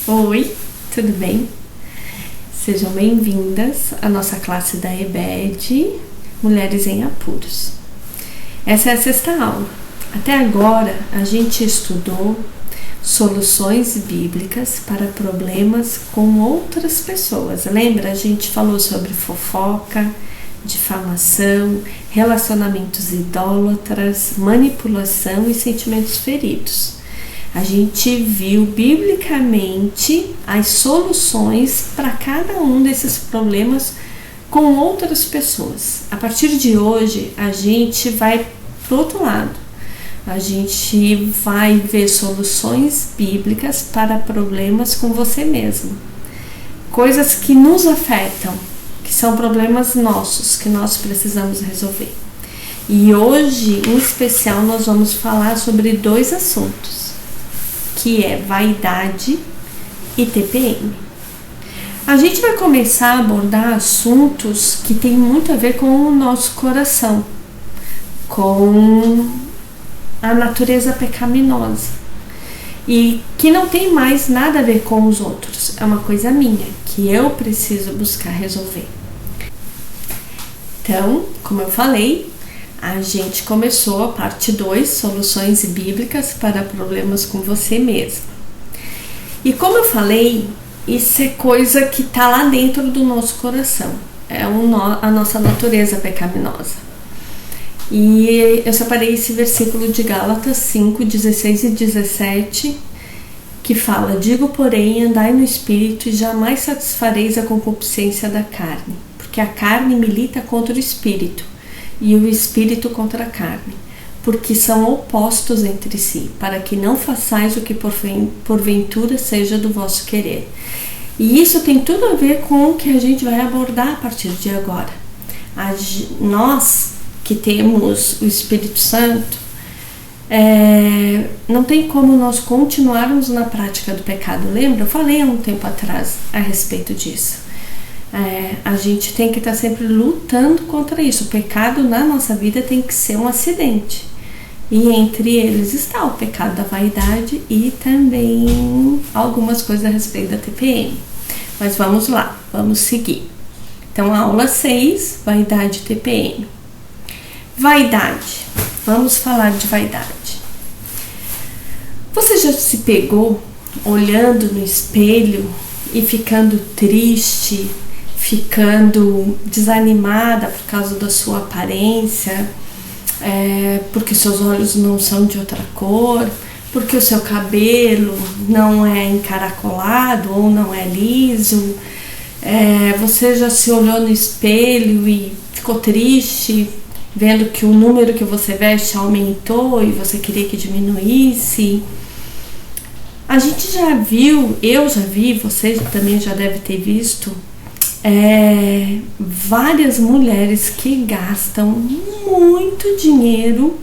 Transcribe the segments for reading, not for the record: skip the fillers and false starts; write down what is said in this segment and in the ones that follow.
Oi, tudo bem? Sejam bem-vindas à nossa classe da EBED, Mulheres em Apuros. Essa é a sexta aula. Até agora, a gente estudou soluções bíblicas para problemas com outras pessoas. Lembra? A gente falou sobre fofoca, difamação, relacionamentos idólatras, manipulação e sentimentos feridos. A gente viu biblicamente as soluções para cada um desses problemas com outras pessoas. A partir de hoje, a gente vai para o outro lado. A gente vai ver soluções bíblicas para problemas com você mesmo. Coisas que nos afetam, que são problemas nossos, que nós precisamos resolver. E hoje, em especial, nós vamos falar sobre dois assuntos, que é vaidade e TPM. A gente vai começar a abordar assuntos que tem muito a ver com o nosso coração, com a natureza pecaminosa e que não tem mais nada a ver com os outros. É uma coisa minha, que eu preciso buscar resolver. Então, como eu falei, a gente começou a parte 2, soluções bíblicas para problemas com você mesmo. E como eu falei, isso é coisa que está lá dentro do nosso coração. É a nossa natureza pecaminosa. E eu separei esse versículo de Gálatas 5, 16 e 17, que fala: digo, porém, andai no Espírito e jamais satisfareis a concupiscência da carne, porque a carne milita contra o Espírito, e o Espírito contra a carne, porque são opostos entre si, para que não façais o que porventura seja do vosso querer. E isso tem tudo a ver com o que a gente vai abordar a partir de agora. Nós que temos o Espírito Santo, não tem como nós continuarmos na prática do pecado. Lembra? Eu falei há um tempo atrás a respeito disso. A gente tem que estar sempre lutando contra isso. O pecado na nossa vida tem que ser um acidente. E entre eles está o pecado da vaidade e também algumas coisas a respeito da TPM. Mas vamos lá, vamos seguir. Então, a aula 6, vaidade e TPM. Vaidade. Vamos falar de vaidade. Você já se pegou olhando no espelho e ficando triste, ficando desanimada por causa da sua aparência, porque seus olhos não são de outra cor, porque o seu cabelo não é encaracolado ou não é liso? Você já se olhou no espelho e ficou triste, vendo que o número que você veste aumentou e você queria que diminuísse? A gente já viu, eu já vi, você também já deve ter visto, várias mulheres que gastam muito dinheiro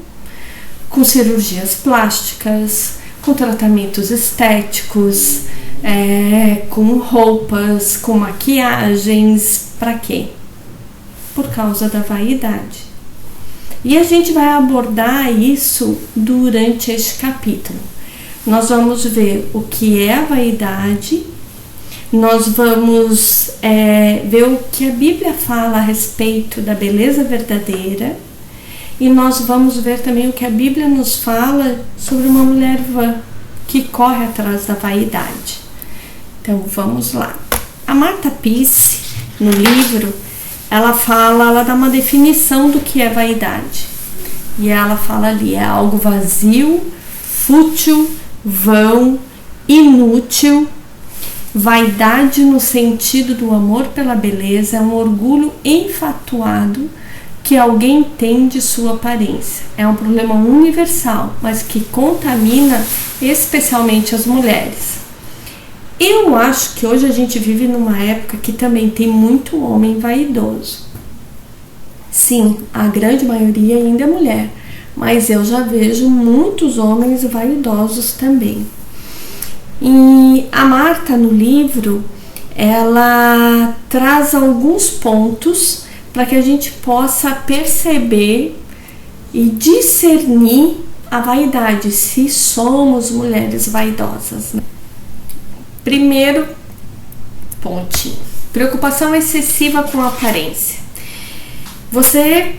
com cirurgias plásticas, com tratamentos estéticos, com roupas, com maquiagens. Para quê? Por causa da vaidade. E a gente vai abordar isso durante este capítulo. Nós vamos ver o que é a vaidade, nós vamos ver o que a Bíblia fala a respeito da beleza verdadeira, e nós vamos ver também o que a Bíblia nos fala sobre uma mulher vã que corre atrás da vaidade. Então vamos lá. A Marta Pisse, no livro, ela dá uma definição do que é vaidade. E ela fala ali: é algo vazio, fútil, vão, inútil. Vaidade, no sentido do amor pela beleza, é um orgulho enfatuado que alguém tem de sua aparência. É um problema universal, mas que contamina especialmente as mulheres. Eu acho que hoje a gente vive numa época que também tem muito homem vaidoso. Sim, a grande maioria ainda é mulher, mas eu já vejo muitos homens vaidosos também. E a Marta, no livro, ela traz alguns pontos para que a gente possa perceber e discernir a vaidade, se somos mulheres vaidosas. Primeiro pontinho: preocupação excessiva com a aparência. Você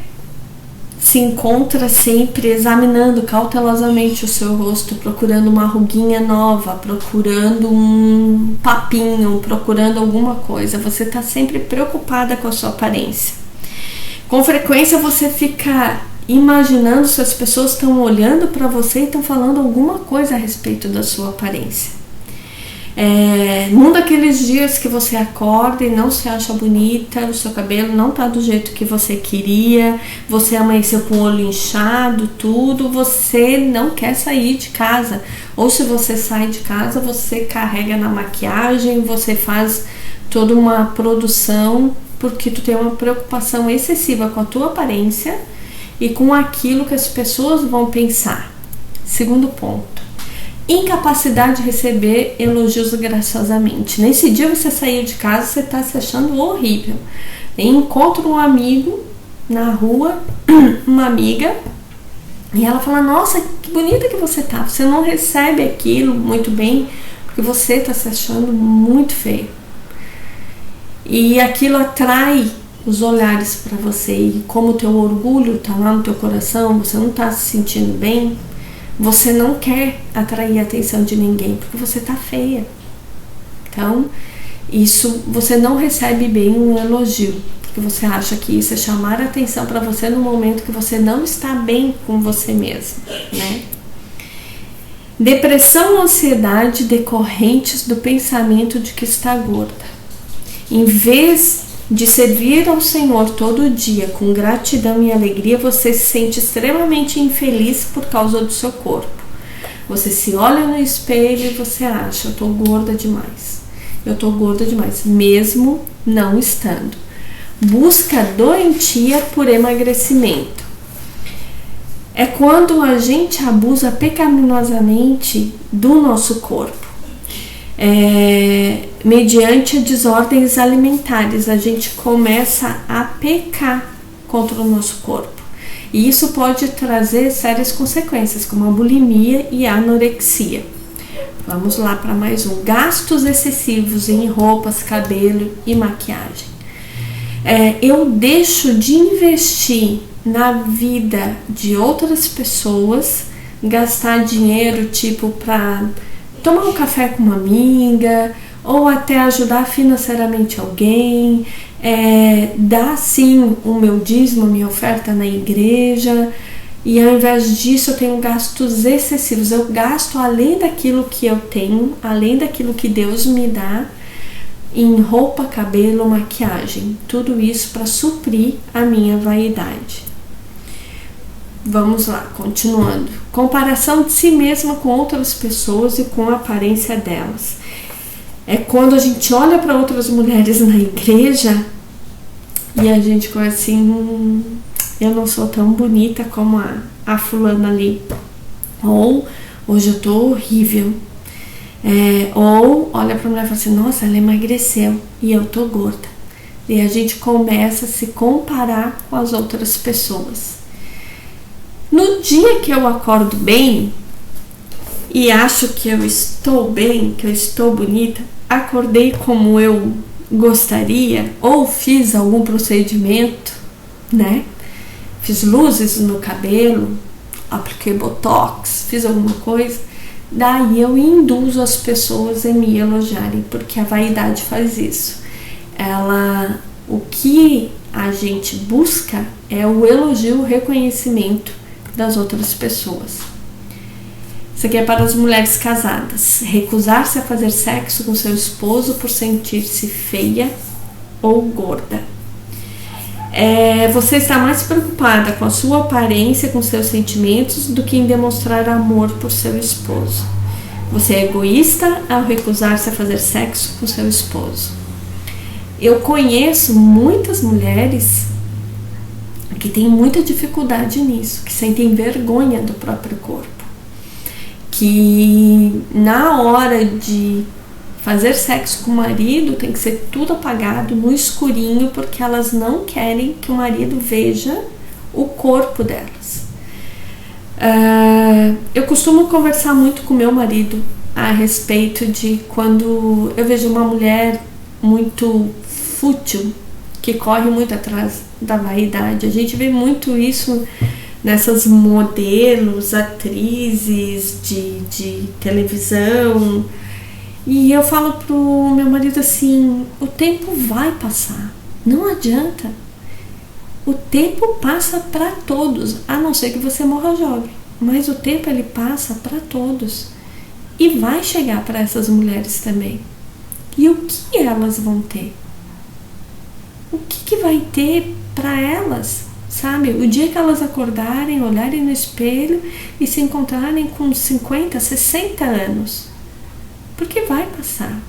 se encontra sempre examinando cautelosamente o seu rosto, procurando uma ruguinha nova, procurando um papinho, procurando alguma coisa. Você está sempre preocupada com a sua aparência. Com frequência você fica imaginando se as pessoas estão olhando para você e estão falando alguma coisa a respeito da sua aparência. Num daqueles dias que você acorda e não se acha bonita, o seu cabelo não tá do jeito que você queria, você amanheceu com o olho inchado, tudo, você não quer sair de casa. Ou se você sai de casa, você carrega na maquiagem, você faz toda uma produção, porque tu tem uma preocupação excessiva com a tua aparência e com aquilo que as pessoas vão pensar. Segundo ponto: incapacidade de receber elogios graciosamente. Nesse dia você saiu de casa, você está se achando horrível. Encontra um amigo na rua, uma amiga, e ela fala: nossa, que bonita que você tá. Você não recebe aquilo muito bem, porque você está se achando muito feio. E aquilo atrai os olhares para você. E como o teu orgulho está lá no teu coração, você não está se sentindo bem, você não quer atrair a atenção de ninguém, porque você tá feia. Então, isso, você não recebe bem um elogio, porque você acha que isso é chamar a atenção para você no momento que você não está bem com você mesmo, né? Depressão, ansiedade decorrentes do pensamento de que está gorda. Em vez de servir ao Senhor todo dia com gratidão e alegria, você se sente extremamente infeliz por causa do seu corpo. Você se olha no espelho e você acha: eu tô gorda demais, eu tô gorda demais, mesmo não estando. Busca doentia por emagrecimento. É quando a gente abusa pecaminosamente do nosso corpo. Mediante desordens alimentares, a gente começa a pecar contra o nosso corpo. E isso pode trazer sérias consequências, como a bulimia e a anorexia. Vamos lá para mais um: gastos excessivos em roupas, cabelo e maquiagem. Eu deixo de investir na vida de outras pessoas, gastar dinheiro tipo para tomar um café com uma amiga, ou até ajudar financeiramente alguém, dar sim o meu dízimo, minha oferta na igreja, e ao invés disso eu tenho gastos excessivos. Eu gasto além daquilo que eu tenho, além daquilo que Deus me dá, em roupa, cabelo, maquiagem, tudo isso para suprir a minha vaidade. Vamos lá, continuando. Comparação de si mesma com outras pessoas e com a aparência delas. É quando a gente olha para outras mulheres na igreja e a gente começa assim: eu não sou tão bonita como a fulana ali. Ou hoje eu tô horrível. Ou olha pra mulher e fala assim: nossa, ela emagreceu e eu tô gorda. E a gente começa a se comparar com as outras pessoas. No dia que eu acordo bem e acho que eu estou bem, que eu estou bonita, acordei como eu gostaria, ou fiz algum procedimento, né? Fiz luzes no cabelo, apliquei botox, fiz alguma coisa, daí eu induzo as pessoas a me elogiarem, porque a vaidade faz isso. O que a gente busca é o elogio, o reconhecimento das outras pessoas. Isso aqui é para as mulheres casadas: recusar-se a fazer sexo com seu esposo por sentir-se feia ou gorda. Você está mais preocupada com a sua aparência, com seus sentimentos, do que em demonstrar amor por seu esposo. Você é egoísta ao recusar-se a fazer sexo com seu esposo. Eu conheço muitas mulheres que têm muita dificuldade nisso, que sentem vergonha do próprio corpo, que na hora de fazer sexo com o marido tem que ser tudo apagado, no escurinho, porque elas não querem que o marido veja o corpo delas. Eu costumo conversar muito com meu marido a respeito de quando eu vejo uma mulher muito fútil, que corre muito atrás da vaidade. A gente vê muito isso nessas modelos, atrizes de televisão. E eu falo pro meu marido assim, o tempo vai passar, não adianta. O tempo passa para todos, a não ser que você morra jovem. Mas o tempo ele passa para todos. E vai chegar para essas mulheres também. E o que elas vão ter? O que vai ter para elas? Sabe? O dia que elas acordarem, olharem no espelho e se encontrarem com 50, 60 anos. Porque vai passar,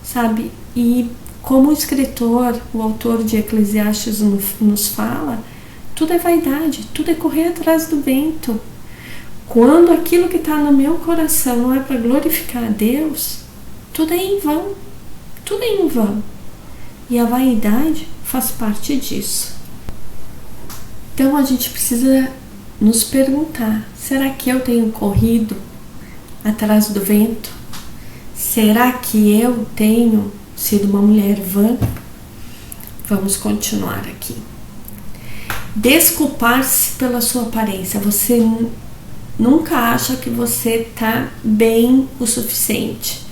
sabe? E como o escritor, o autor de Eclesiastes nos fala, tudo é vaidade, tudo é correr atrás do vento. Quando aquilo que está no meu coração não é para glorificar a Deus, tudo é em vão, tudo é em vão. E a vaidade faz parte disso. Então a gente precisa nos perguntar, será que eu tenho corrido atrás do vento? Será que eu tenho sido uma mulher vã? Vamos continuar aqui. Desculpar-se pela sua aparência. Você nunca acha que você está bem o suficiente.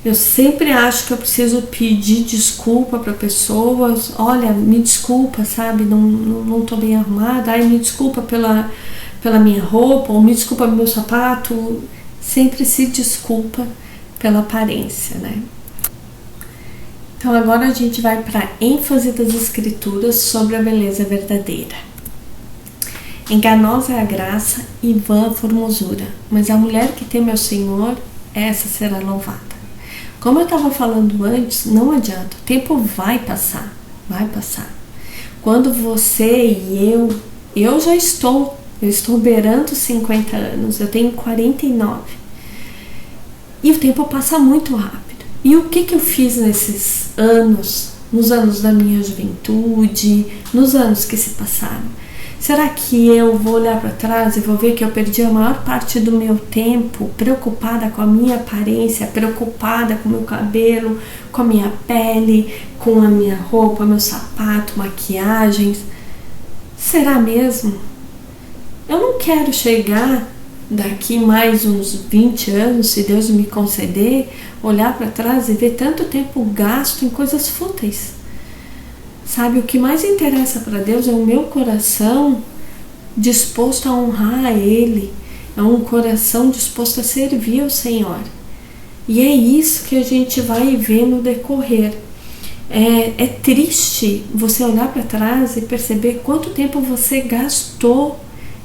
Eu sempre acho que eu preciso pedir desculpa para pessoas. Olha, me desculpa, sabe? Não tô bem arrumada. Ai, me desculpa pela minha roupa, ou me desculpa pelo meu sapato. Sempre se desculpa pela aparência, né? Então agora a gente vai para a ênfase das escrituras sobre a beleza verdadeira. Enganosa é a graça e vã a formosura, mas a mulher que teme ao Senhor, essa será louvada. Como eu estava falando antes, não adianta, o tempo vai passar, vai passar. Quando você e eu já estou beirando 50 anos, eu tenho 49. E o tempo passa muito rápido. E o que eu fiz nesses anos, nos anos da minha juventude, nos anos que se passaram? Será que eu vou olhar para trás e vou ver que eu perdi a maior parte do meu tempo preocupada com a minha aparência, preocupada com o meu cabelo, com a minha pele, com a minha roupa, meu sapato, maquiagens? Será mesmo? Eu não quero chegar daqui mais uns 20 anos, se Deus me conceder, olhar para trás e ver tanto tempo gasto em coisas fúteis. Sabe, o que mais interessa para Deus é o meu coração disposto a honrar a Ele, é um coração disposto a servir ao Senhor. E é isso que a gente vai ver no decorrer. É triste você olhar para trás e perceber quanto tempo você gastou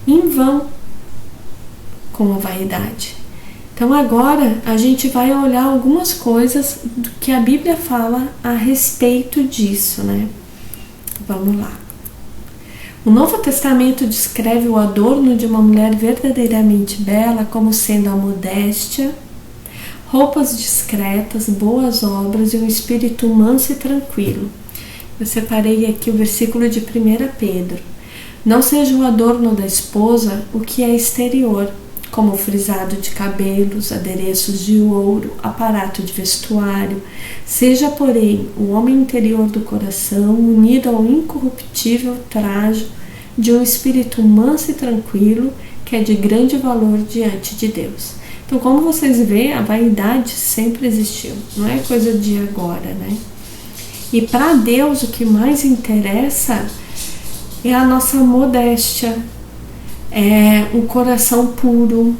em vão com a vaidade. Então agora a gente vai olhar algumas coisas que a Bíblia fala a respeito disso, né? Vamos lá. O Novo Testamento descreve o adorno de uma mulher verdadeiramente bela como sendo a modéstia, roupas discretas, boas obras e um espírito manso e tranquilo. Eu separei aqui o versículo de 1 Pedro. Não seja o adorno da esposa o que é exterior, como o frisado de cabelos, adereços de ouro, aparato de vestuário. Seja, porém, o homem interior do coração unido ao incorruptível trajo de um espírito manso e tranquilo, que é de grande valor diante de Deus. Então, como vocês veem, a vaidade sempre existiu, não é coisa de agora, né? E para Deus o que mais interessa é a nossa modéstia, é um coração puro,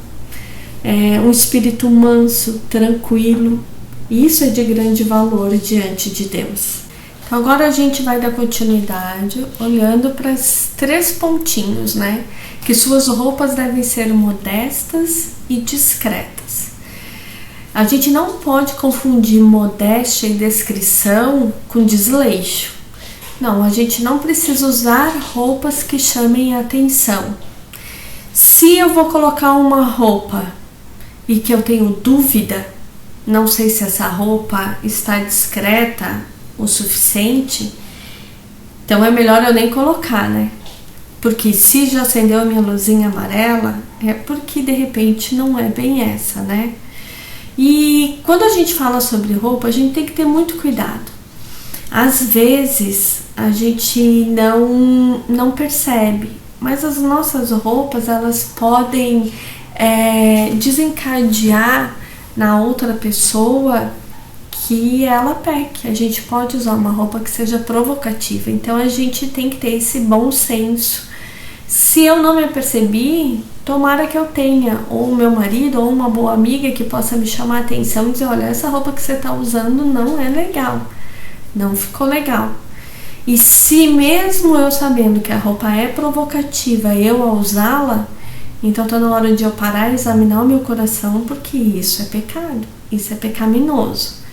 é um espírito manso, tranquilo. Isso é de grande valor diante de Deus. Então agora a gente vai dar continuidade olhando para os 3 pontinhos, né? Que suas roupas devem ser modestas e discretas. A gente não pode confundir modéstia e descrição com desleixo. Não, a gente não precisa usar roupas que chamem a atenção. Se eu vou colocar uma roupa e que eu tenho dúvida, não sei se essa roupa está discreta o suficiente, então é melhor eu nem colocar, né? Porque se já acendeu a minha luzinha amarela, é porque de repente não é bem essa, né? E quando a gente fala sobre roupa, a gente tem que ter muito cuidado. Às vezes a gente não percebe, mas as nossas roupas, elas podem desencadear na outra pessoa que ela peque. A gente pode usar uma roupa que seja provocativa, então a gente tem que ter esse bom senso. Se eu não me apercebi, tomara que eu tenha ou o meu marido ou uma boa amiga que possa me chamar a atenção e dizer, olha, essa roupa que você está usando não é legal, não ficou legal. E se mesmo eu sabendo que a roupa é provocativa, eu a usá-la, então está na hora de eu parar e examinar o meu coração, porque isso é pecado, isso é pecaminoso.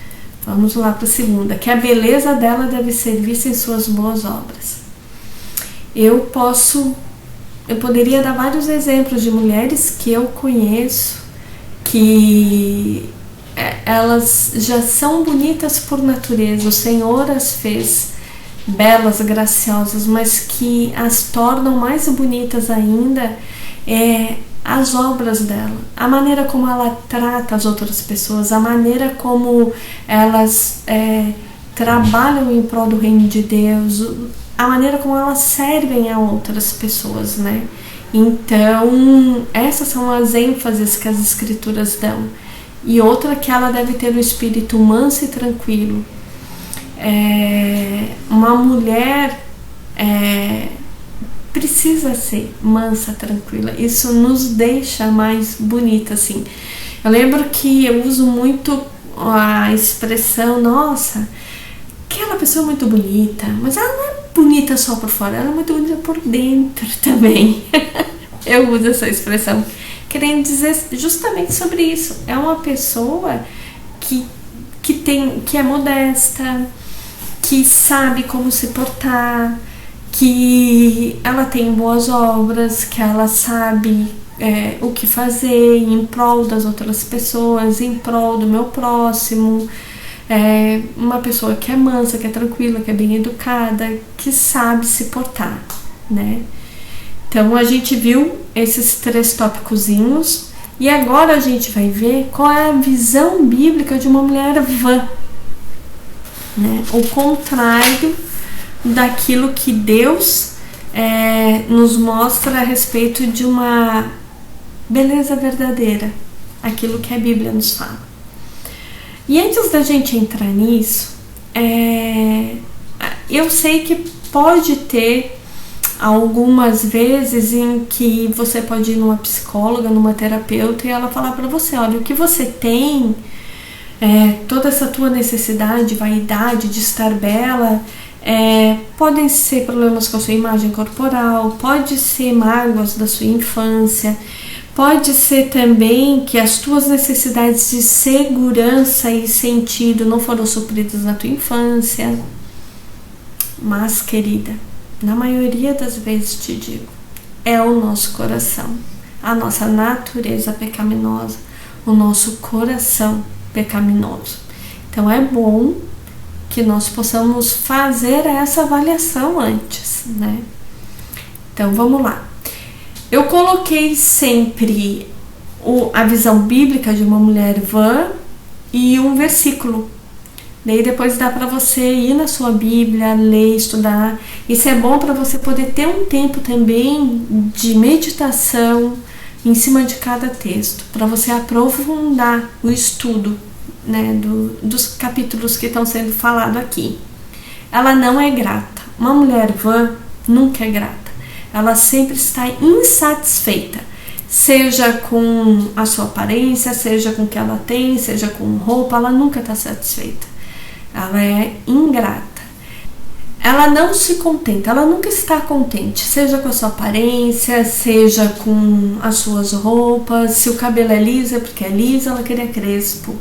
Vamos lá para a segunda, que a beleza dela deve ser vista em suas boas obras. Eu poderia dar vários exemplos de mulheres que eu conheço que elas já são bonitas por natureza, o Senhor as fez belas, graciosas, mas que as tornam mais bonitas ainda as obras dela, a maneira como ela trata as outras pessoas, a maneira como elas trabalham em prol do reino de Deus, a maneira como elas servem a outras pessoas, né? Então, essas são as ênfases que as escrituras dão. E outra, que ela deve ter um espírito manso e tranquilo. Uma mulher precisa ser mansa, tranquila. Isso nos deixa mais bonita, assim. Eu lembro que eu uso muito a expressão, nossa, aquela pessoa é muito bonita, mas ela não é bonita só por fora, ela é muito bonita por dentro também. Eu uso essa expressão querendo dizer justamente sobre isso. É uma pessoa que é modesta, que sabe como se portar, que ela tem boas obras, que ela sabe o que fazer em prol das outras pessoas, em prol do meu próximo. Uma pessoa que é mansa, que é tranquila, que é bem educada, que sabe se portar, né? Então a gente viu esses 3 tópicozinhos e agora a gente vai ver qual é a visão bíblica de uma mulher vã, né? O contrário daquilo que Deus nos mostra a respeito de uma beleza verdadeira, aquilo que a Bíblia nos fala. E antes da gente entrar nisso, eu sei que pode ter algumas vezes em que você pode ir numa psicóloga, numa terapeuta e ela falar para você, olha, o que você tem, toda essa tua necessidade, vaidade de estar bela, podem ser problemas com a sua imagem corporal, pode ser mágoas da sua infância, pode ser também que as tuas necessidades de segurança e sentido não foram supridas na tua infância. Mas, querida, na maioria das vezes te digo, é o nosso coração, a nossa natureza pecaminosa, o nosso coração pecaminoso. Então é bom que nós possamos fazer essa avaliação antes, né? Então vamos lá. Eu coloquei sempre a visão bíblica de uma mulher vã e um versículo. Daí depois dá para você ir na sua Bíblia, ler, estudar. Isso é bom para você poder ter um tempo também de meditação em cima de cada texto, para você aprofundar o estudo, né, dos capítulos que estão sendo falados aqui. Ela não é grata. Uma mulher vã nunca é grata. Ela sempre está insatisfeita, seja com a sua aparência, seja com o que ela tem, seja com roupa, ela nunca está satisfeita. Ela é ingrata. Ela não se contenta, ela nunca está contente, seja com a sua aparência, seja com as suas roupas. Se o cabelo é liso, é porque é liso, ela queria crespo.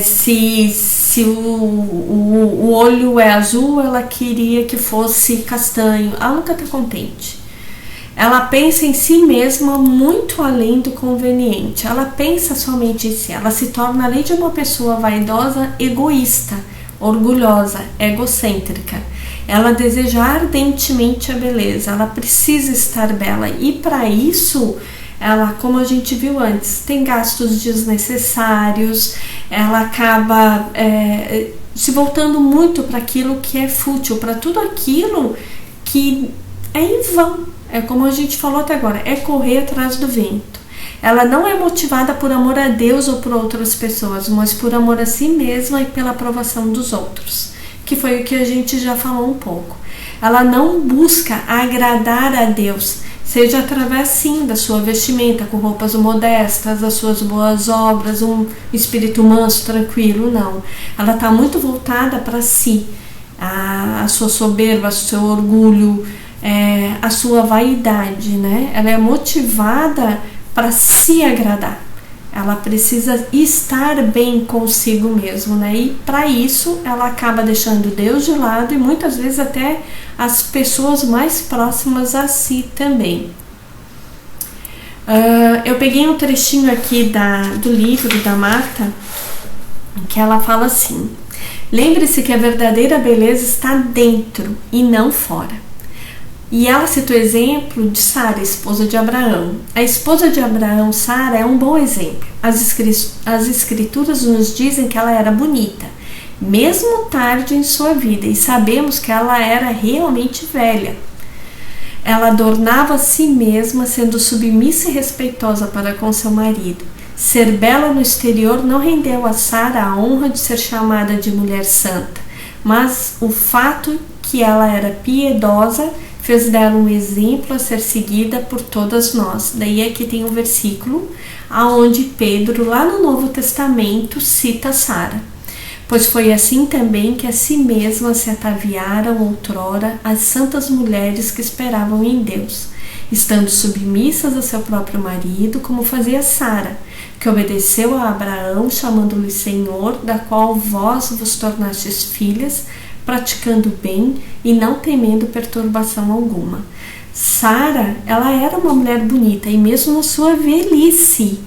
Se o olho é azul, ela queria que fosse castanho. Ela nunca está contente. Ela pensa em si mesma muito além do conveniente. Ela pensa somente em si. Ela se torna, além de uma pessoa vaidosa, egoísta, orgulhosa, egocêntrica. Ela deseja ardentemente a beleza. Ela precisa estar bela. E para isso, ela, como a gente viu antes, tem gastos desnecessários, ela acaba se voltando muito para aquilo que é fútil, para tudo aquilo que é em vão. É como a gente falou até agora, é correr atrás do vento. Ela não é motivada por amor a Deus ou por outras pessoas, mas por amor a si mesma e pela aprovação dos outros, que foi o que a gente já falou um pouco. Ela não busca agradar a Deus, seja através sim da sua vestimenta, com roupas modestas, das suas boas obras, um espírito manso, tranquilo, não. Ela está muito voltada para si, a sua soberba, o seu orgulho, a sua vaidade, né? Ela é motivada para se agradar. Ela precisa estar bem consigo mesmo, né? E para isso ela acaba deixando Deus de lado e muitas vezes até as pessoas mais próximas a si também. Eu peguei um trechinho aqui do livro da Marta, que ela fala assim: lembre-se que a verdadeira beleza está dentro e não fora. E ela cita o exemplo de Sara, esposa de Abraão. A esposa de Abraão, Sara, é um bom exemplo. As escrituras nos dizem que ela era bonita, mesmo tarde em sua vida, e sabemos que ela era realmente velha. Ela adornava a si mesma, sendo submissa e respeitosa para com seu marido. Ser bela no exterior não rendeu a Sara a honra de ser chamada de mulher santa, mas o fato que ela era piedosa fez dela um exemplo a ser seguida por todas nós. Daí aqui tem um versículo aonde Pedro, lá no Novo Testamento, cita Sara. Pois foi assim também que a si mesma se ataviaram outrora as santas mulheres que esperavam em Deus, estando submissas a seu próprio marido, como fazia Sara, que obedeceu a Abraão, chamando-lhe Senhor, da qual vós vos tornastes filhas, praticando bem e não temendo perturbação alguma. Sara, ela era uma mulher bonita e mesmo na sua velhice,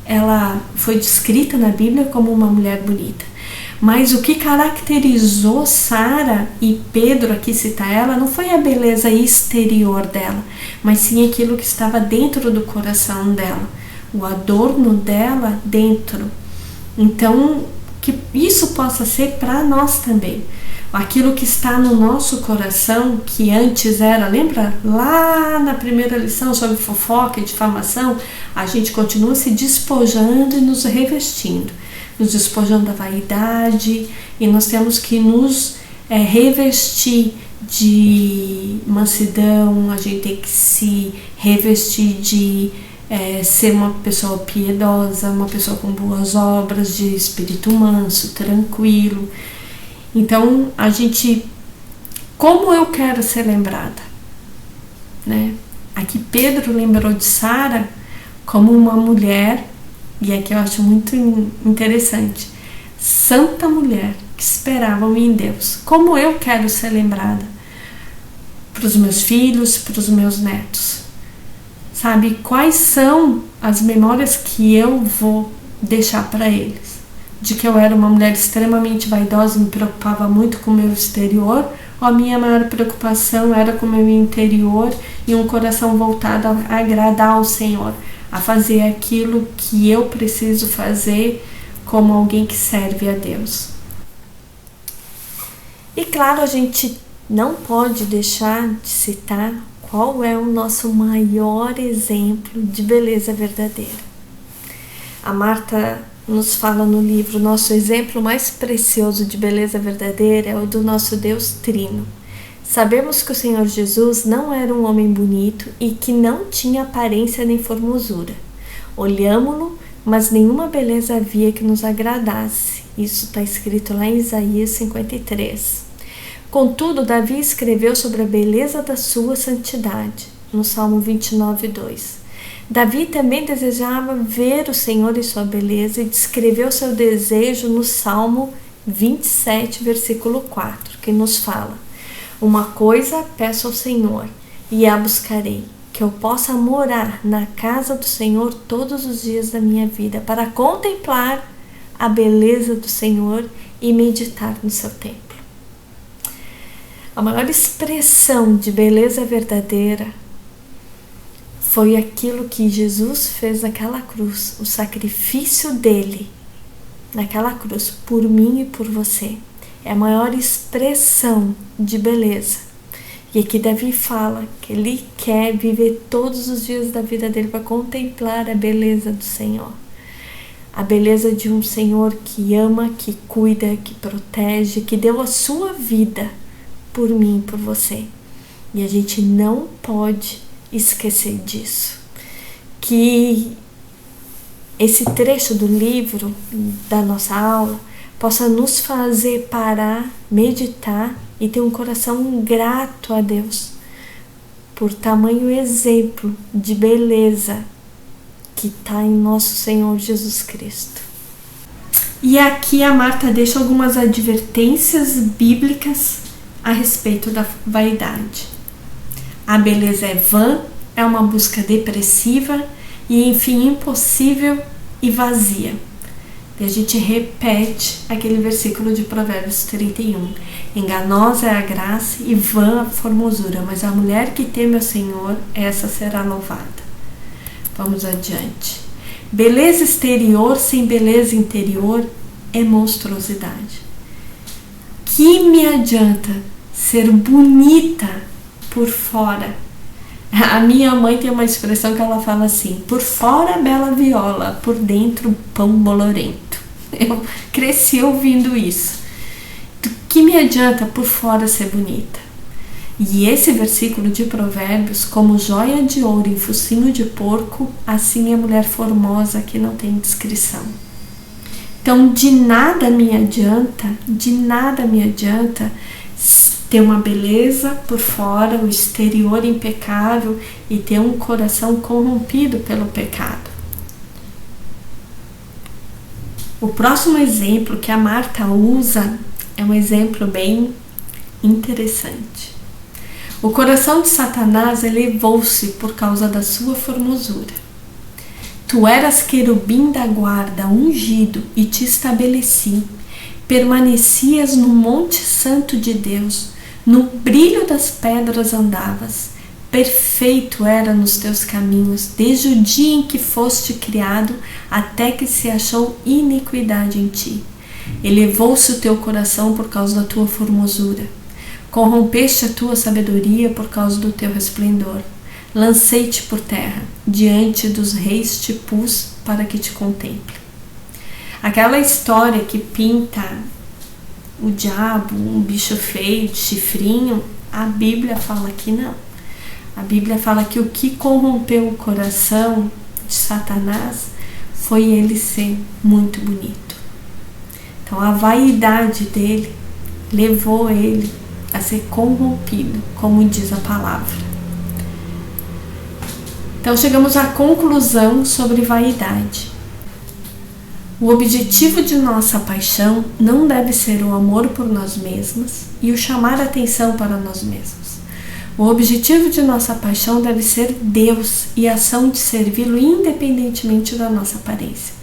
ela foi descrita na Bíblia como uma mulher bonita. Mas o que caracterizou Sara, e Pedro aqui cita ela, não foi a beleza exterior dela, mas sim aquilo que estava dentro do coração dela, o adorno dela dentro. Então, que isso possa ser para nós também. Aquilo que está no nosso coração, que antes era, lembra lá na primeira lição sobre fofoca e difamação, a gente continua se despojando e nos revestindo, nos despojando da vaidade, e nós temos que nos revestir de mansidão, a gente tem que se revestir de ser uma pessoa piedosa, uma pessoa com boas obras, de espírito manso, tranquilo. Então, como eu quero ser lembrada, né? Aqui Pedro lembrou de Sara como uma mulher, e aqui eu acho muito interessante, santa mulher que esperava em Deus. Como eu quero ser lembrada para os meus filhos, para os meus netos? Sabe, quais são as memórias que eu vou deixar para eles? De que eu era uma mulher extremamente vaidosa, me preocupava muito com o meu exterior, ou a minha maior preocupação era com o meu interior e um coração voltado a agradar ao Senhor, a fazer aquilo que eu preciso fazer como alguém que serve a Deus. E claro, a gente não pode deixar de citar qual é o nosso maior exemplo de beleza verdadeira. A Marta nos fala no livro: nosso exemplo mais precioso de beleza verdadeira é o do nosso Deus Trino. Sabemos que o Senhor Jesus não era um homem bonito e que não tinha aparência nem formosura. Olhámo-lo, mas nenhuma beleza havia que nos agradasse. Isso está escrito lá em Isaías 53. Contudo, Davi escreveu sobre a beleza da sua santidade, no Salmo 29:2. Davi também desejava ver o Senhor em sua beleza e descreveu seu desejo no Salmo 27, versículo 4, que nos fala: uma coisa peço ao Senhor e a buscarei, que eu possa morar na casa do Senhor todos os dias da minha vida, para contemplar a beleza do Senhor e meditar no seu templo. A maior expressão de beleza verdadeira foi aquilo que Jesus fez naquela cruz, o sacrifício dele naquela cruz por mim e por você. É a maior expressão de beleza. E aqui Davi fala que ele quer viver todos os dias da vida dele para contemplar a beleza do Senhor. A beleza de um Senhor que ama, que cuida, que protege, que deu a sua vida por mim e por você. E a gente não pode esquecer disso. Que esse trecho do livro, da nossa aula, possa nos fazer parar, meditar e ter um coração grato a Deus por tamanho exemplo de beleza que está em nosso Senhor Jesus Cristo. E aqui a Marta deixa algumas advertências bíblicas a respeito da vaidade. A beleza é vã, é uma busca depressiva e, enfim, impossível e vazia. E a gente repete aquele versículo de Provérbios 31. Enganosa é a graça e vã a formosura, mas a mulher que teme ao Senhor, essa será louvada. Vamos adiante. Beleza exterior sem beleza interior é monstruosidade. Que me adianta ser bonita por fora? A minha mãe tem uma expressão que ela fala assim: por fora bela viola, por dentro pão bolorento. Eu cresci ouvindo isso. Do que me adianta por fora ser bonita? E esse versículo de Provérbios, como joia de ouro em focinho de porco, assim é a mulher formosa que não tem descrição. Então, de nada me adianta ter uma beleza por fora, o exterior impecável e ter um coração corrompido pelo pecado. O próximo exemplo que a Marta usa é um exemplo bem interessante. O coração de Satanás elevou-se por causa da sua formosura. Tu eras querubim da guarda, ungido, e te estabeleci. Permanecias no monte santo de Deus, no brilho das pedras andavas. Perfeito era nos teus caminhos, desde o dia em que foste criado, até que se achou iniquidade em ti. Elevou-se o teu coração por causa da tua formosura. Corrompeste a tua sabedoria por causa do teu resplendor. Lancei-te por terra, diante dos reis te pus para que te contemple. Aquela história que pinta o diabo, um bicho feio, de chifrinho, a Bíblia fala que não. A Bíblia fala que o que corrompeu o coração de Satanás foi ele ser muito bonito. Então a vaidade dele levou ele a ser corrompido, como diz a palavra. Então chegamos à conclusão sobre vaidade. O objetivo de nossa paixão não deve ser o amor por nós mesmos e o chamar a atenção para nós mesmos. O objetivo de nossa paixão deve ser Deus e a ação de servi-lo independentemente da nossa aparência.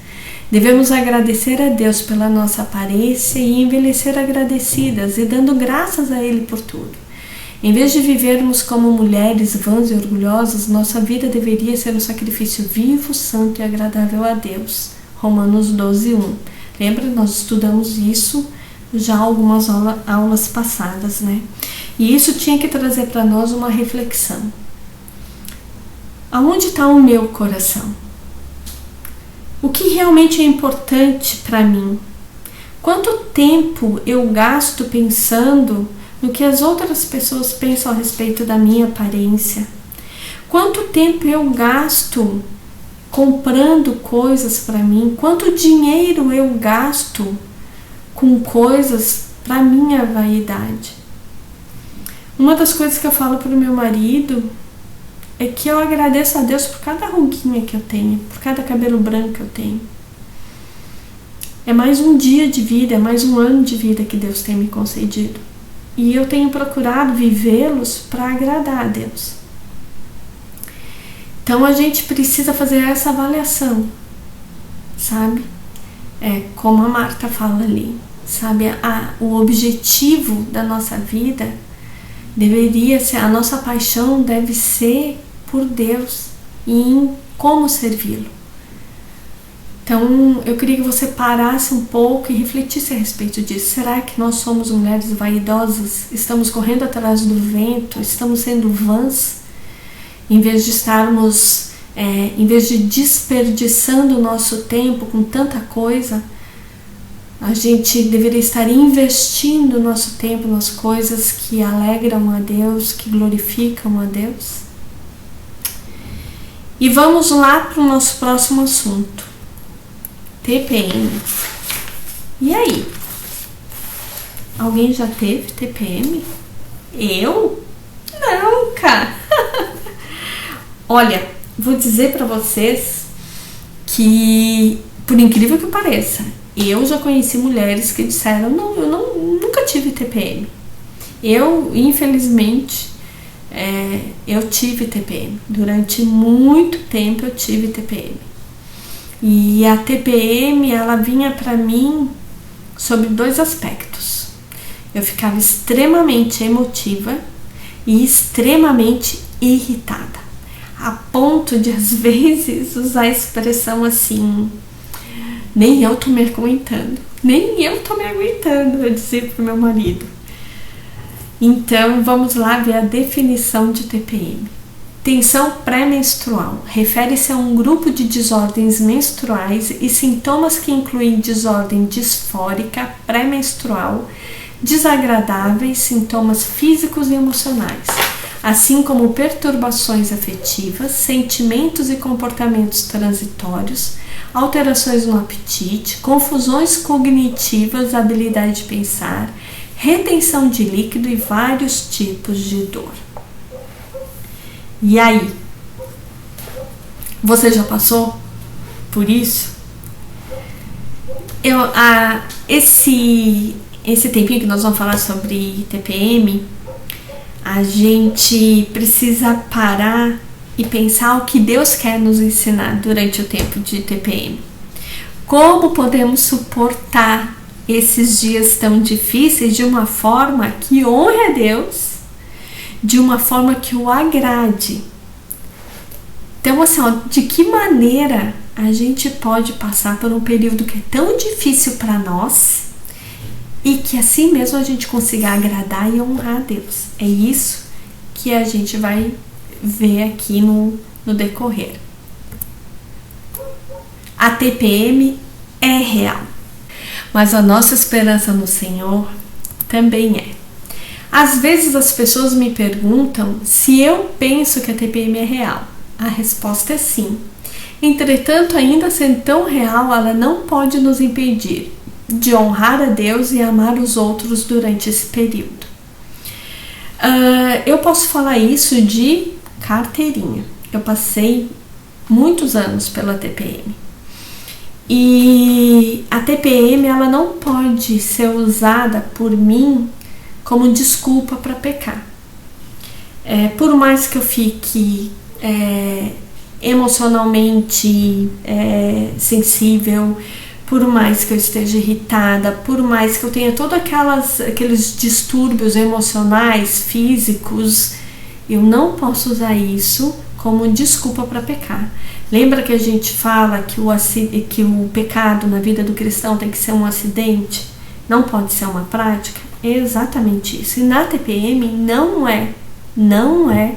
Devemos agradecer a Deus pela nossa aparência e envelhecer agradecidas e dando graças a Ele por tudo. Em vez de vivermos como mulheres vãs e orgulhosas, nossa vida deveria ser um sacrifício vivo, santo e agradável a Deus. Romanos 12:1. Lembra? Nós estudamos isso já algumas aulas passadas, né? E isso tinha que trazer para nós uma reflexão. Aonde está o meu coração? O que realmente é importante para mim? Quanto tempo eu gasto pensando no que as outras pessoas pensam a respeito da minha aparência? Quanto tempo eu gasto comprando coisas para mim? Quanto dinheiro eu gasto com coisas para minha vaidade? Uma das coisas que eu falo para o meu marido é que eu agradeço a Deus por cada ruguinha que eu tenho, por cada cabelo branco que eu tenho. É mais um dia de vida, é mais um ano de vida que Deus tem me concedido. E eu tenho procurado vivê-los para agradar a Deus. Então a gente precisa fazer essa avaliação, sabe? Como a Marta fala ali, sabe? O objetivo da nossa vida deveria ser, a nossa paixão deve ser por Deus e em como servi-lo. Então, eu queria que você parasse um pouco e refletisse a respeito disso. Será que nós somos mulheres vaidosas? Estamos correndo atrás do vento? Estamos sendo vãs? Em vez de desperdiçando o nosso tempo com tanta coisa, a gente deveria estar investindo o nosso tempo nas coisas que alegram a Deus, que glorificam a Deus. E vamos lá para o nosso próximo assunto. TPM. E aí? Alguém já teve TPM? Eu? Nunca! Olha, vou dizer para vocês que, por incrível que pareça, eu já conheci mulheres que disseram: não, eu nunca tive TPM. Eu, infelizmente, eu tive TPM. Durante muito tempo eu tive TPM. E a TPM, ela vinha para mim sobre 2 aspectos. Eu ficava extremamente emotiva e extremamente irritada, a ponto de, às vezes, usar a expressão assim: nem eu tô me aguentando, eu dizia pro meu marido. Então, vamos lá ver a definição de TPM. Tensão pré-menstrual refere-se a um grupo de desordens menstruais e sintomas que incluem desordem disfórica pré-menstrual, desagradáveis, sintomas físicos e emocionais, assim como perturbações afetivas, sentimentos e comportamentos transitórios, alterações no apetite, confusões cognitivas, habilidade de pensar, retenção de líquido e vários tipos de dor. E aí? Você já passou por isso? Esse tempinho que nós vamos falar sobre TPM, a gente precisa parar e pensar o que Deus quer nos ensinar durante o tempo de TPM. Como podemos suportar esses dias tão difíceis de uma forma que honre a Deus, de uma forma que o agrade. Então, assim, de que maneira a gente pode passar por um período que é tão difícil para nós e que assim mesmo a gente consiga agradar e honrar a Deus? É isso que a gente vai ver aqui no decorrer. A TPM é real, mas a nossa esperança no Senhor também é. Às vezes as pessoas me perguntam se eu penso que a TPM é real. A resposta é sim. Entretanto, ainda sendo tão real, ela não pode nos impedir de honrar a Deus e amar os outros durante esse período. Eu posso falar isso de carteirinha. Eu passei muitos anos pela TPM. E a TPM, ela não pode ser usada por mim como desculpa para pecar. Por mais que eu fique emocionalmente sensível, por mais que eu esteja irritada, por mais que eu tenha todos aqueles distúrbios emocionais, físicos, eu não posso usar isso como desculpa para pecar. Lembra que a gente fala que o pecado na vida do cristão tem que ser um acidente? Não pode ser uma prática? É exatamente isso. E na TPM não é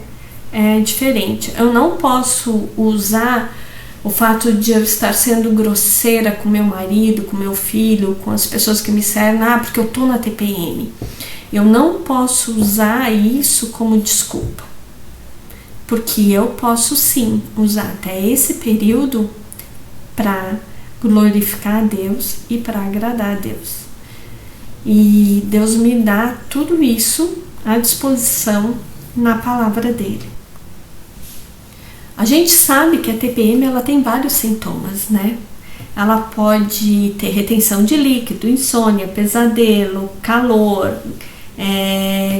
diferente. Eu não posso usar o fato de eu estar sendo grosseira com meu marido, com meu filho, com as pessoas que me servem, porque eu tô na TPM. Eu não posso usar isso como desculpa. Porque eu posso sim usar até esse período para glorificar a Deus e para agradar a Deus. E Deus me dá tudo isso à disposição na palavra dele. A gente sabe que a TPM ela tem vários sintomas, né? Ela pode ter retenção de líquido, insônia, pesadelo, calor,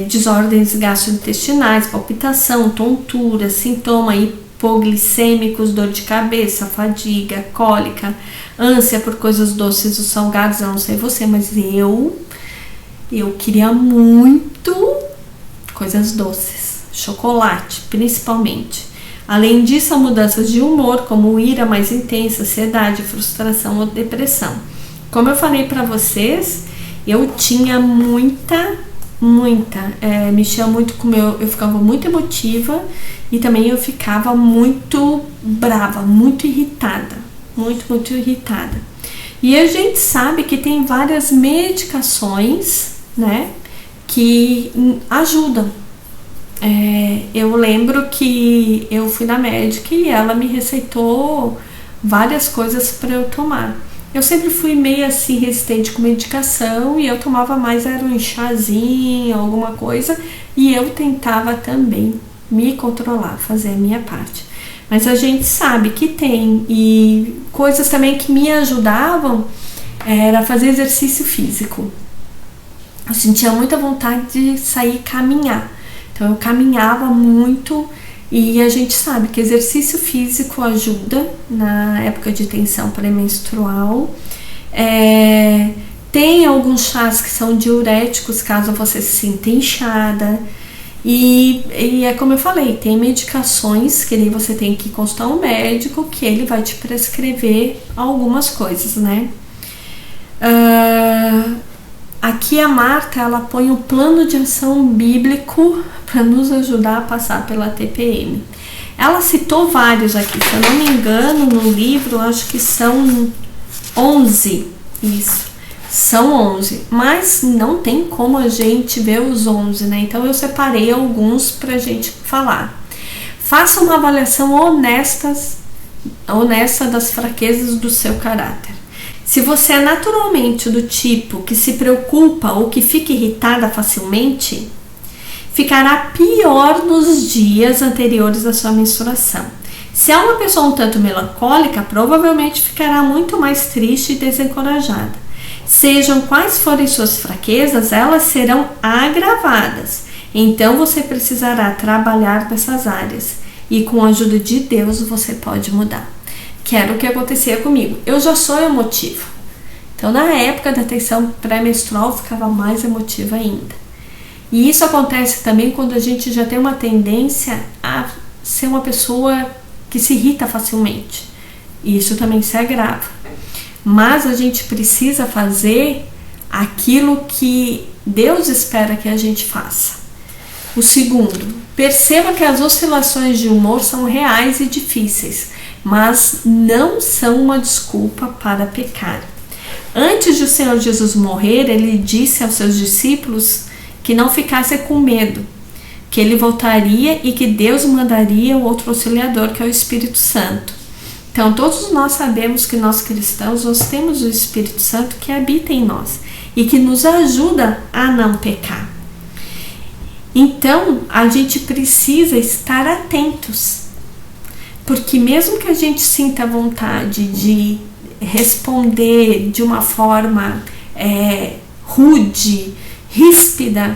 desordens gastrointestinais, palpitação, tontura, sintoma hipoglicêmicos, dor de cabeça, fadiga, cólica, ânsia por coisas doces ou salgadas. Eu não sei você, mas eu queria muito coisas doces, chocolate principalmente. Além disso, há mudanças de humor, como ira mais intensa, ansiedade, frustração ou depressão. Como eu falei para vocês, eu tinha mexia muito com eu ficava muito emotiva e também eu ficava muito brava, muito irritada, muito irritada. E a gente sabe que tem várias medicações, né, que ajudam. Eu lembro que eu fui na médica e ela me receitou várias coisas para eu tomar. Eu sempre fui meio assim resistente com medicação e eu tomava mais era um chazinho, alguma coisa, e eu tentava também me controlar, fazer a minha parte. Mas a gente sabe que tem, e coisas também que me ajudavam era fazer exercício físico. Eu sentia muita vontade de sair caminhar, então eu caminhava muito. E a gente sabe que exercício físico ajuda na época de tensão pré-menstrual. Tem alguns chás que são diuréticos, caso você se sinta inchada. E é como eu falei, tem medicações que nem você tem que consultar um médico, que ele vai te prescrever algumas coisas, né? Aqui a Marta, ela põe o plano de ação bíblico para nos ajudar a passar pela TPM. Ela citou vários aqui, se eu não me engano, no livro, acho que são 11, isso, são 11, mas não tem como a gente ver os 11, né? Então eu separei alguns pra gente falar. Faça uma avaliação honesta das fraquezas do seu caráter. Se você é naturalmente do tipo que se preocupa ou que fica irritada facilmente, ficará pior nos dias anteriores à sua menstruação. Se é uma pessoa um tanto melancólica, provavelmente ficará muito mais triste e desencorajada. Sejam quais forem suas fraquezas, elas serão agravadas. Então você precisará trabalhar nessas áreas e com a ajuda de Deus você pode mudar. Que era o que acontecia comigo. Eu já sou emotiva. Então, na época da tensão pré-menstrual, eu ficava mais emotiva ainda. E isso acontece também quando a gente já tem uma tendência a ser uma pessoa que se irrita facilmente. E isso também se agrava. Mas a gente precisa fazer aquilo que Deus espera que a gente faça. O segundo, perceba que as oscilações de humor são reais e difíceis, mas não são uma desculpa para pecar. Antes de o Senhor Jesus morrer, ele disse aos seus discípulos que não ficassem com medo, que ele voltaria e que Deus mandaria o outro auxiliador, que é o Espírito Santo. Então, todos nós sabemos que nós cristãos, nós temos o Espírito Santo que habita em nós e que nos ajuda a não pecar. Então, a gente precisa estar atentos, porque mesmo que a gente sinta vontade de responder de uma forma rude, ríspida,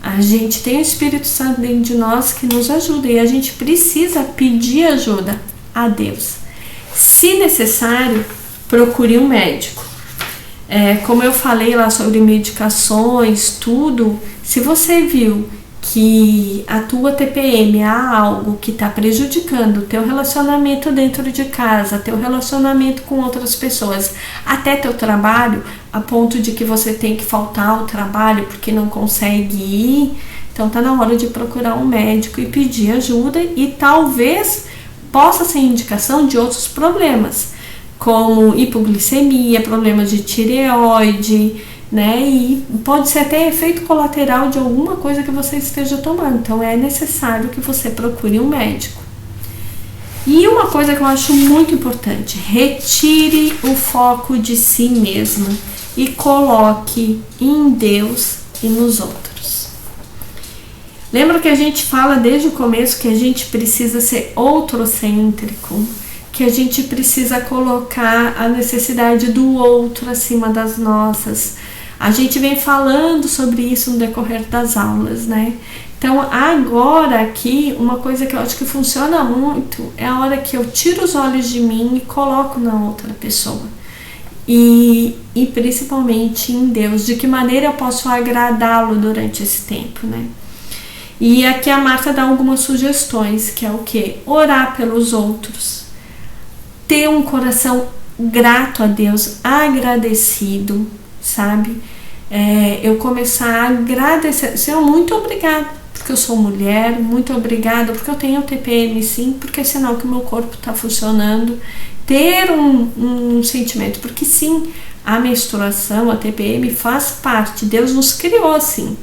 a gente tem o Espírito Santo dentro de nós que nos ajuda e a gente precisa pedir ajuda a Deus. Se necessário, procure um médico. Como eu falei lá sobre medicações, tudo, se você viu que a tua TPM há algo que está prejudicando o teu relacionamento dentro de casa, teu relacionamento com outras pessoas, até teu trabalho, a ponto de que você tem que faltar ao trabalho porque não consegue ir, então tá na hora de procurar um médico e pedir ajuda, e talvez possa ser indicação de outros problemas, como hipoglicemia, problemas de tireoide, né? E pode ser até efeito colateral de alguma coisa que você esteja tomando. Então é necessário que você procure um médico. E uma coisa que eu acho muito importante: retire o foco de si mesma e coloque em Deus e nos outros. Lembra que a gente fala desde o começo que a gente precisa ser outrocêntrico, que a gente precisa colocar a necessidade do outro acima das nossas. A gente vem falando sobre isso no decorrer das aulas, né? Então, agora aqui, uma coisa que eu acho que funciona muito é a hora que eu tiro os olhos de mim e coloco na outra pessoa. E principalmente em Deus, de que maneira eu posso agradá-lo durante esse tempo, né? E aqui a Marta dá algumas sugestões, que é o quê? Orar pelos outros, ter um coração grato a Deus, agradecido, sabe? Eu começar a agradecer, Senhor, muito obrigada, porque eu sou mulher, muito obrigada, porque eu tenho TPM sim, porque é sinal que o meu corpo está funcionando. Ter um sentimento, porque sim, a menstruação, a TPM faz parte, Deus nos criou assim.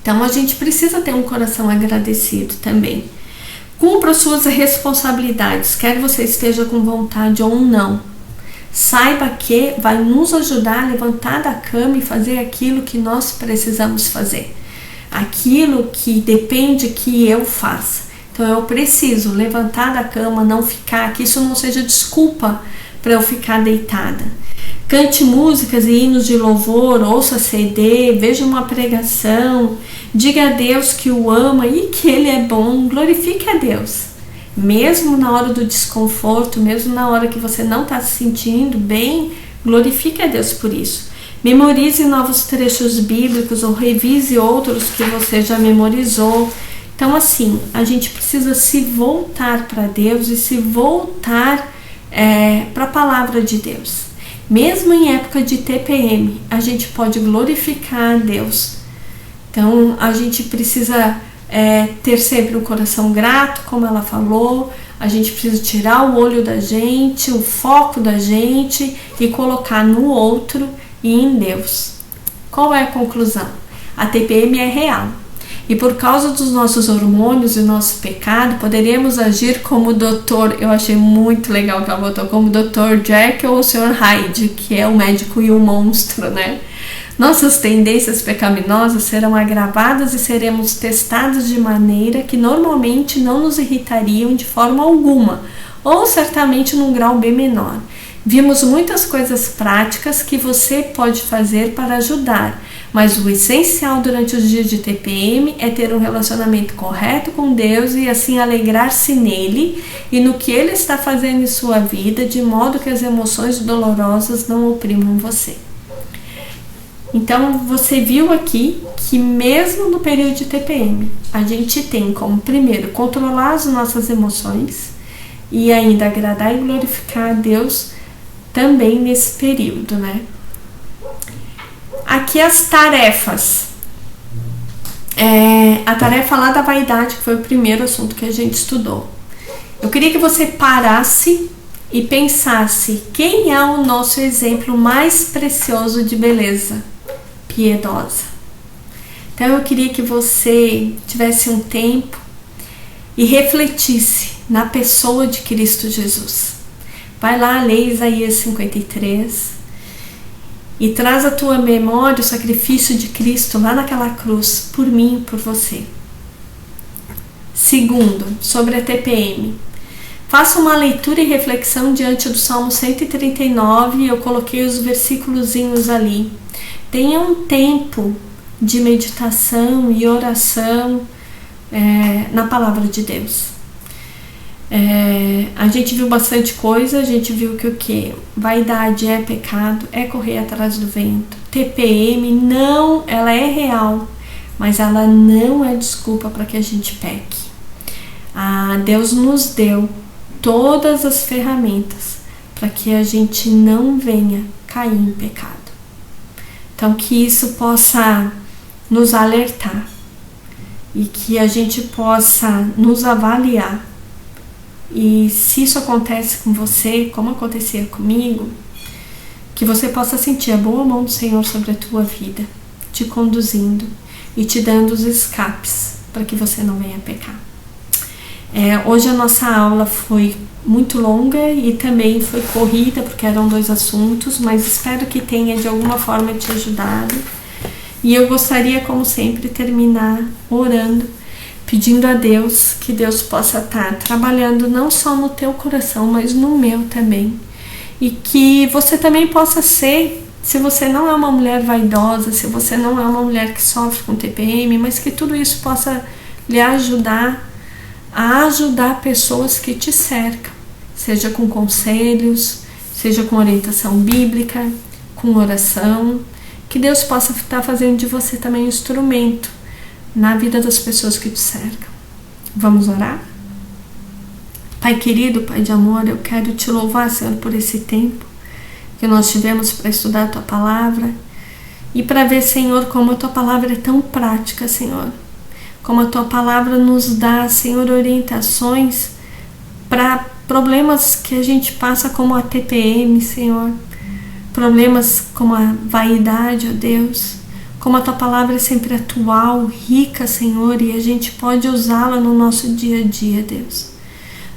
Então a gente precisa ter um coração agradecido também. Cumpra suas responsabilidades, quer você esteja com vontade ou não. Saiba que vai nos ajudar a levantar da cama e fazer aquilo que nós precisamos fazer. Aquilo que depende que eu faça. Então eu preciso levantar da cama, não ficar, que isso não seja desculpa para eu ficar deitada. Cante músicas e hinos de louvor, ouça CD, veja uma pregação, diga a Deus que o ama e que Ele é bom, glorifique a Deus. Mesmo na hora do desconforto, mesmo na hora que você não está se sentindo bem, glorifique a Deus por isso. Memorize novos trechos bíblicos ou revise outros que você já memorizou. Então assim, a gente precisa se voltar para Deus e se voltar para a palavra de Deus. Mesmo em época de TPM, a gente pode glorificar a Deus. Então a gente precisa ter sempre um coração grato, como ela falou. A gente precisa tirar o olho da gente, o foco da gente e colocar no outro e em Deus. Qual é a conclusão? A TPM é real. E por causa dos nossos hormônios e nosso pecado, poderíamos agir como o doutor, eu achei muito legal que ela botou, como o Dr. Jekyll ou o Sr. Hyde, que é o médico e o monstro, né? Nossas tendências pecaminosas serão agravadas e seremos testados de maneira que normalmente não nos irritariam de forma alguma, ou certamente num grau bem menor. Vimos muitas coisas práticas que você pode fazer para ajudar, mas o essencial durante os dias de TPM é ter um relacionamento correto com Deus e assim alegrar-se nele e no que Ele está fazendo em sua vida, de modo que as emoções dolorosas não oprimam você. Então você viu aqui que mesmo no período de TPM, a gente tem como primeiro controlar as nossas emoções e ainda agradar e glorificar a Deus também nesse período, né? Aqui as tarefas. A tarefa lá da vaidade, que foi o primeiro assunto que a gente estudou. Eu queria que você parasse e pensasse quem é o nosso exemplo mais precioso de beleza piedosa. Então eu queria que você tivesse um tempo e refletisse na pessoa de Cristo Jesus. Vai lá, lê Isaías 53 e traz à tua memória o sacrifício de Cristo lá naquela cruz, por mim e por você. Segundo, sobre a TPM. Faça uma leitura e reflexão diante do Salmo 139, eu coloquei os versículozinhos ali. Tenha um tempo de meditação e oração na palavra de Deus. A gente viu bastante coisa, a gente viu que o que? Vaidade é pecado, é correr atrás do vento. TPM não, ela é real, mas ela não é desculpa para que a gente peque. Deus nos deu todas as ferramentas para que a gente não venha cair em pecado. Então que isso possa nos alertar e que a gente possa nos avaliar. E se isso acontece com você, como acontecia comigo, que você possa sentir a boa mão do Senhor sobre a tua vida, te conduzindo e te dando os escapes para que você não venha pecar. Hoje a nossa aula foi muito longa e também foi corrida, porque eram 2 assuntos, mas espero que tenha de alguma forma te ajudado. E eu gostaria, como sempre, terminar orando, pedindo a Deus que Deus possa estar trabalhando não só no teu coração, mas no meu também. E que você também possa ser, se você não é uma mulher vaidosa, se você não é uma mulher que sofre com TPM, mas que tudo isso possa lhe ajudar a ajudar pessoas que te cercam, seja com conselhos, seja com orientação bíblica, com oração, que Deus possa estar fazendo de você também um instrumento na vida das pessoas que te cercam. Vamos orar? Pai querido, Pai de amor, eu quero te louvar, Senhor, por esse tempo que nós tivemos para estudar a Tua Palavra e para ver, Senhor, como a Tua Palavra é tão prática, Senhor. Como a Tua Palavra nos dá, Senhor, orientações para problemas que a gente passa, como a TPM, Senhor. Problemas como a vaidade, ó Deus. Como a Tua Palavra é sempre atual, rica, Senhor, e a gente pode usá-la no nosso dia a dia, Deus.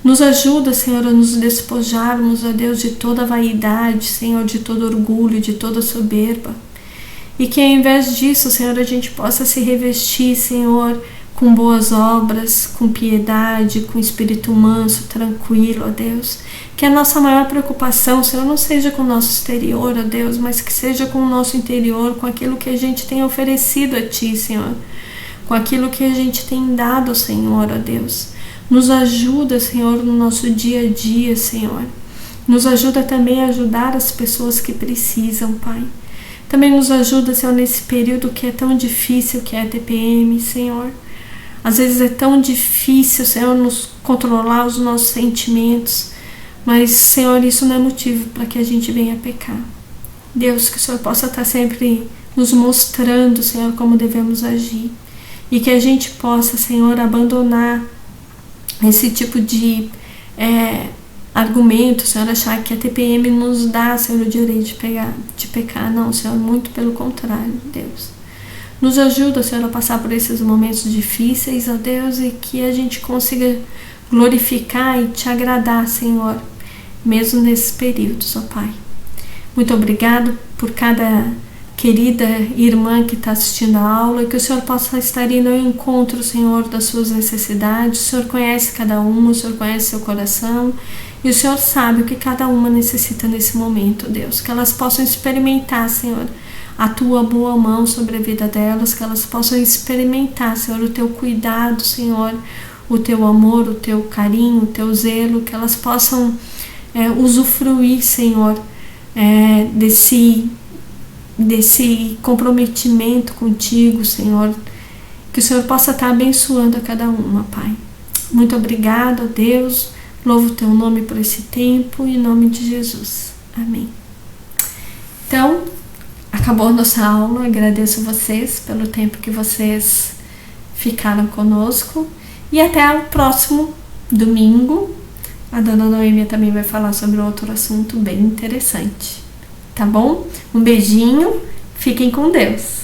Nos ajuda, Senhor, a nos despojarmos, ó Deus, de toda vaidade, Senhor, de todo orgulho, de toda soberba. E que ao invés disso, Senhor, a gente possa se revestir, Senhor, com boas obras, com piedade, com espírito manso, tranquilo, ó Deus. Que a nossa maior preocupação, Senhor, não seja com o nosso exterior, ó Deus, mas que seja com o nosso interior, com aquilo que a gente tem oferecido a Ti, Senhor. Com aquilo que a gente tem dado, Senhor, ó Deus. Nos ajuda, Senhor, no nosso dia a dia, Senhor. Nos ajuda também a ajudar as pessoas que precisam, Pai. Também nos ajuda, Senhor, nesse período que é tão difícil, que é a TPM, Senhor. Às vezes é tão difícil, Senhor, nos controlar os nossos sentimentos. Mas, Senhor, isso não é motivo para que a gente venha pecar. Deus, que o Senhor possa estar sempre nos mostrando, Senhor, como devemos agir. E que a gente possa, Senhor, abandonar esse tipo de argumento, Senhor, achar que a TPM nos dá, Senhor, o direito de pecar. Não, Senhor, muito pelo contrário, Deus. Nos ajuda, Senhor, a passar por esses momentos difíceis, ó Deus, e que a gente consiga glorificar e Te agradar, Senhor, mesmo nesses períodos, ó Pai. Muito obrigado por cada querida irmã que está assistindo a aula, e que o Senhor possa estar indo ao encontro, Senhor, das suas necessidades. O Senhor conhece cada uma, o Senhor conhece seu coração, e o Senhor sabe o que cada uma necessita nesse momento, Deus. Que elas possam experimentar, Senhor, a Tua boa mão sobre a vida delas, que elas possam experimentar, Senhor, o Teu cuidado, Senhor, o Teu amor, o Teu carinho, o Teu zelo, que elas possam usufruir, Senhor, desse comprometimento contigo, Senhor, que o Senhor possa estar abençoando a cada uma, Pai. Muito obrigado, Deus, louvo o Teu nome por esse tempo, em nome de Jesus. Amém. Então, acabou a nossa aula, agradeço vocês pelo tempo que vocês ficaram conosco, e até o próximo domingo. A Dona Noêmia também vai falar sobre outro assunto bem interessante. Tá bom? Um beijinho, fiquem com Deus.